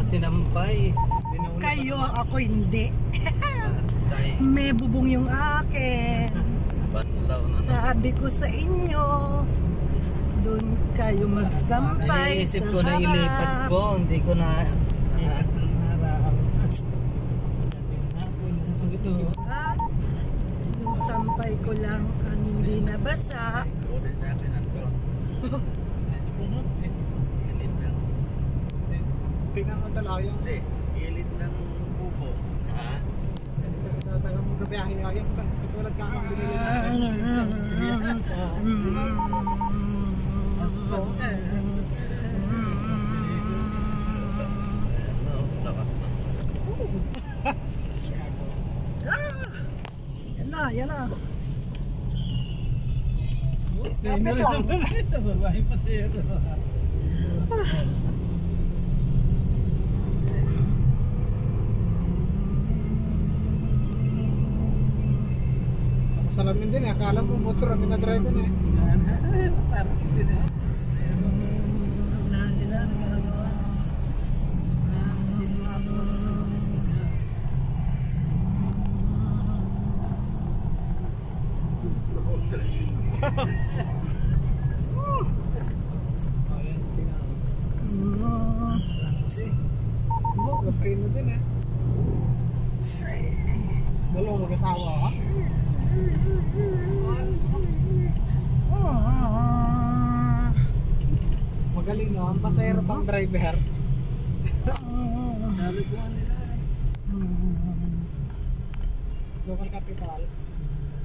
sinampay. Kayo, ako hindi. May bubong yung akin. Sabi ko sa inyo, doon kayo magsampay Naisip sa ko na ilipat ko, hindi ko na yung sampay ko lang ang hindi nabasa. Tingnan mo talaga yung gilid ng kubo. Ha? talagang magabiyahe ayaw katulad ka ang binili natin. Yan na. Kapit lang. Babae pa siya. Salamin din eh. Akala mo motor ang dinadrive na eh. Parang hindi na. Sila nagagawa. Preno din eh. Dalawang mag-asawa ha? Magaling no, ang pasahero pang driver. Sabi ko nila. Local capital.